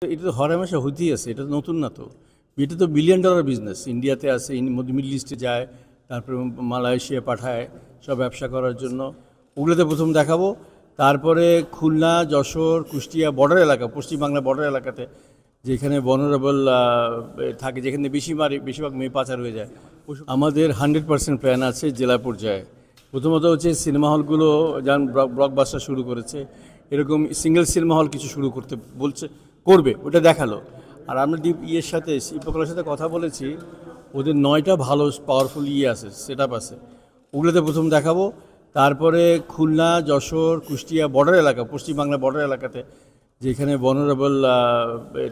এটা তো হরহামেশা হইতেই আছে, এটা তো নতুন না। তো এটা তো বিলিয়ন ডলার বিজনেস। ইন্ডিয়াতে আছে, মিডল ইস্টে যায়, তারপরে মালয়েশিয়া পাঠায় সব ব্যবসা করার জন্য। ওগুলোতে প্রথম দেখাবো। তারপরে খুলনা, যশোর, কুষ্টিয়া বর্ডার এলাকা, পশ্চিমবাংলা বর্ডার এলাকাতে যেখানে ভনারেবল থাকে, যেখানে বেশিরভাগ মেয়ে পাচার হয়ে যায়, আমাদের 100% প্ল্যান আছে জেলা পর্যায়ে। প্রথমত হচ্ছে সিনেমা হলগুলো যেমন ব্লকবাস্টার শুরু করেছে, এরকম সিঙ্গেল সিনেমা হল কিছু শুরু করতে করবে, ওটা দেখালো। আর আমরা ইয়ের সাথে, শিল্পকলার সাথে কথা বলেছি, ওদের 9টা ভালো পাওয়ারফুল আছে, সেট আপ আছে, ওগুলোতে প্রথম দেখাবো। তারপরে খুলনা, যশোর, কুষ্টিয়া বর্ডার এলাকা, পশ্চিমবাংলা বর্ডার এলাকাতে যেখানে ভনারেবল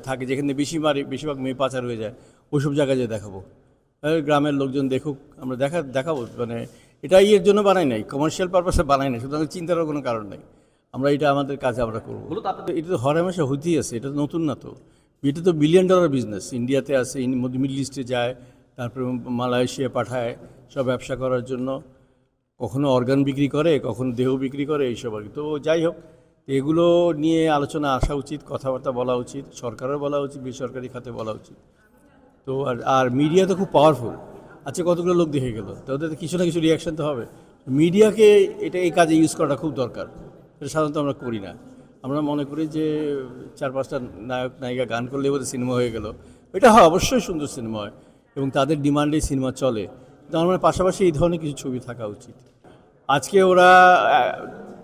থাকে, যেখানে বেশিরভাগ মেয়ে পাচার হয়ে যায়, ওইসব জায়গায় যেয়ে দেখাবো। গ্রামের লোকজন দেখুক, আমরা দেখাবো। মানে এটা ইয়ের জন্য বানাই নাই, কমার্শিয়াল পারপাসে বানাই নাই, সুতরাং চিন্তারও কোনো কারণ নেই। আমরা এটা আমাদের কাজে আমরা করবো। এটা তো হরহামেশা হইতেই আছে, এটা তো নতুন না। তো এটা তো বিলিয়ন ডলার বিজনেস। ইন্ডিয়াতে আছে, মিডল ইস্টে যায়, তারপরে মালয়েশিয়া পাঠায় সব ব্যবসা করার জন্য। কখনো অর্গান বিক্রি করে, কখনো দেহ বিক্রি করে, এইসব আর কি। তো যাই হোক, এগুলো নিয়ে আলোচনা আসা উচিত, কথাবার্তা বলা উচিত, সরকারের বলা উচিত, বেসরকারি খাতে বলা উচিত। তো আর মিডিয়া তো খুব পাওয়ারফুল। আচ্ছা, কতগুলো লোক দেখে গেল, তো ওদের কিছু না কিছু রিয়াকশান তো হবে। মিডিয়াকে এই কাজে ইউজ করাটা খুব দরকার। এটা সাধারণত আমরা করি না। আমরা মনে করি যে 4-5টা নায়ক নায়িকা গান করলে বোধহয় সিনেমা হয়ে গেল। এটা হয়, অবশ্যই সুন্দর সিনেমা হয় এবং তাদের ডিমান্ডেই সিনেমা চলে। কিন্তু আমার পাশাপাশি এই ধরনের কিছু ছবি থাকা উচিত। আজকে ওরা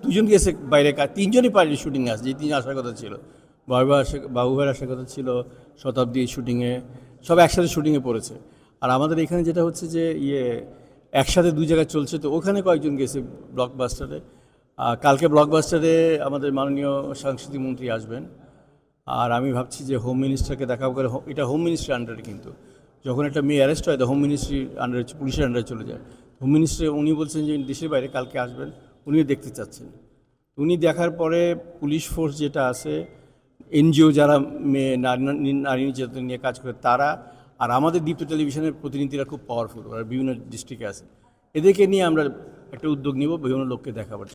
দুজন গেছে বাইরে কাজ, 3জনই পারে শুটিংয়ে আসে, যে 3 আসার কথা ছিল। বাবু ভাইয়ের আসার কথা ছিল, শতাব্দী শুটিংয়ে, সব একসাথে শুটিংয়ে পড়েছে। আর আমাদের এখানে যেটা হচ্ছে যে একসাথে 2 জায়গায় চলছে, তো ওখানে কয়েকজন গেছে ব্লকবাস্টারে। কালকে ব্লকবাস্টারে আমাদের মাননীয় সাংস্কৃতিক মন্ত্রী আসবেন। আর আমি ভাবছি যে হোম মিনিস্টারকে দেখাও করে, এটা হোম মিনিস্ট্রির আন্ডারে, কিন্তু যখন একটা মেয়ে অ্যারেস্ট হয়, তো হোম মিনিস্ট্রির আন্ডারে, পুলিশের আন্ডারে চলে যায়। হোম মিনিস্ট্রি উনি বলছেন যে দেশের বাইরে কালকে আসবেন, উনিও দেখতে চাচ্ছেন। উনি দেখার পরে পুলিশ ফোর্স যেটা আছে, এনজিও যারা মেয়ে নারী নির্যাতন নিয়ে কাজ করে তারা, আর আমাদের দীপ্ত টেলিভিশনের প্রতিনিধিরা খুব পাওয়ারফুল, ওরা বিভিন্ন ডিস্ট্রিক্টে আছে। এদেরকে নিয়ে আমরা একটা উদ্যোগ নিব বিভিন্ন লোককে দেখাবার।